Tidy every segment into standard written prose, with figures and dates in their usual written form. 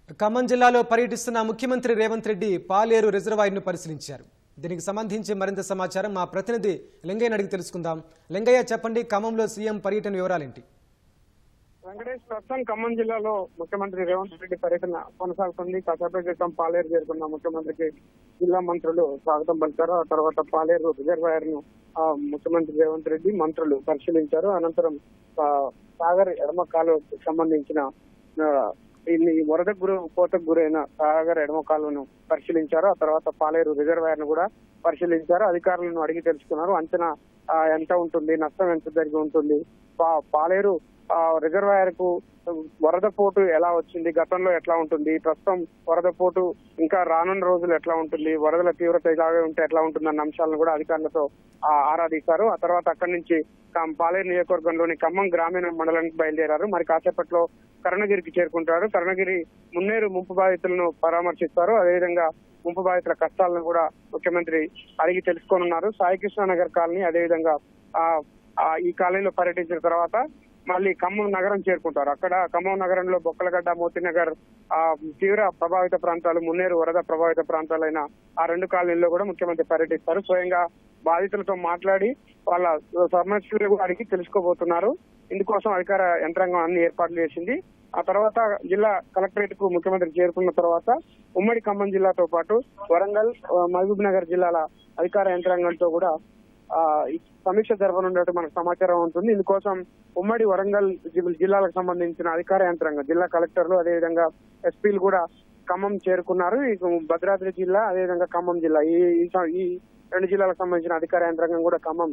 ఖమ్మం జిల్లాలో పర్యటిస్తున్న ముఖ్యమంత్రి రేవంత్ రెడ్డి పాలేరు రిజర్వాయర్ను పరిశీలించారు. దీనికి సంబంధించి మరింత సమాచారం మా ప్రతినిధి లింగయ్యని అడిగి తెలుసుకుందాం. లింగయ్య, చెప్పండి, ఖమ్మంలో సీఎం పర్యటన వివరాలేంటి? వెంకటేష్, ప్రస్తుతం ఖమ్మం జిల్లాలో ముఖ్యమంత్రి రేవంత్ రెడ్డి పర్యటన కొనసాగుతుంది. కాసేపటి క్రితం పాలేరు చేరుకున్న ముఖ్యమంత్రికి జిల్లా మంత్రులు స్వాగతం పలికారు. ఆ తర్వాత పాలేరు రిజర్వాయర్ ను ముఖ్యమంత్రి రేవంత్ రెడ్డి మంత్రులు పరిశీలించారు. అనంతరం సాగర్ ఎడమ కాలువకు సంబంధించిన ఈ వరద కోతకు గురైన సాగర్ ఎడమ కాలువను పరిశీలించారు. ఆ తర్వాత పాలేరు రిజర్వాయర్ ను కూడా పరిశీలించారు. అధికారులను అడిగి తెలుసుకున్నారు. అంచనా ఎంత ఉంటుంది, నష్టం ఎంత జరిగి ఉంటుంది, పాలేరు రిజర్వాయర్ కు వరద పోటు ఎలా వచ్చింది, గతంలో ఎట్లా ఉంటుంది, ప్రస్తుతం వరద పోటు ఇంకా రానున్న రోజులు ఎట్లా ఉంటుంది, వరదల తీవ్రత ఇలాగే ఉంటే ఎట్లా ఉంటుంది అన్న అంశాలను కూడా అధికారులతో ఆరాధిస్తారు. ఆ తర్వాత అక్కడి నుంచి పాలేరు నియోజకవర్గంలోని ఖమ్మం గ్రామీణ మండలానికి బయలుదేరారు. మరి కాసేపట్లో కరుణగిరికి చేరుకుంటారు. కరుణగిరి మున్నేరు ముంపు బాధితులను పరామర్శిస్తారు. అదేవిధంగా ముంపు బాధితుల కష్టాలను కూడా ముఖ్యమంత్రి అడిగి తెలుసుకోనున్నారు. సాయికృష్ణ నగర్ కాలనీ, అదేవిధంగా ఈ కాలనీలో పర్యటించిన తర్వాత మళ్ళీ ఖమ్మం నగరం చేరుకుంటారు. అక్కడ ఖమ్మం నగరంలో బొక్కలగడ్డ, మోతీనగర్ తీవ్ర ప్రభావిత ప్రాంతాలు, మున్నేరు వరద ప్రభావిత ప్రాంతాలైన ఆ రెండు కాలనీల్లో కూడా ముఖ్యమంత్రి పర్యటిస్తారు. స్వయంగా బాధితులతో మాట్లాడి వాళ్ళ సమస్యలు కూడా అడిగి తెలుసుకోబోతున్నారు. ఇందుకోసం అధికార యంత్రాంగం అన్ని ఏర్పాట్లు చేసింది. ఆ తర్వాత జిల్లా కలెక్టరేట్ కు ముఖ్యమంత్రి చేరుకున్న తర్వాత ఉమ్మడి ఖమ్మం జిల్లాతో పాటు వరంగల్, మహబూబ్ నగర్ జిల్లాల అధికార యంత్రాంగంతో కూడా సమీక్ష జరపనున్నట్టు మనకు సమాచారం ఉంటుంది. ఇందుకోసం ఉమ్మడి వరంగల్ జిల్లాలకు సంబంధించిన అధికార యంత్రాంగం, జిల్లా కలెక్టర్లు, అదేవిధంగా ఎస్పీలు కూడా ఖమ్మం చేరుకున్నారు. ఈ భద్రాద్రి జిల్లా, అదేవిధంగా ఖమ్మం జిల్లా, ఈ రెండు జిల్లాలకు సంబంధించిన అధికార యంత్రాంగం కూడా ఖమ్మం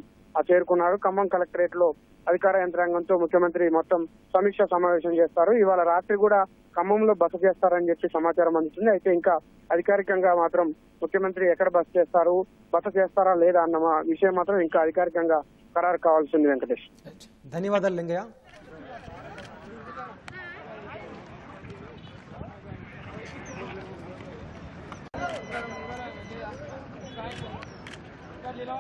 చేరుకున్నారు. ఖమ్మం కలెక్టరేట్ లో అధికార యంత్రాంగంతో ముఖ్యమంత్రి మొత్తం సమీక్ష సమావేశం చేస్తారు. ఇవాళ రాత్రి కూడా ఖమ్మంలో బస చేస్తారని చెప్పి సమాచారం అందుతుంది. అయితే ఇంకా అధికారికంగా మాత్రం ముఖ్యమంత్రి ఎక్కడ బస చేస్తారా లేదా అన్న విషయం మాత్రం ఇంకా అధికారికంగా ఖరారు కావాల్సింది. వెంకటేష్, ధన్యవాదాలు లింగయ్య. लीला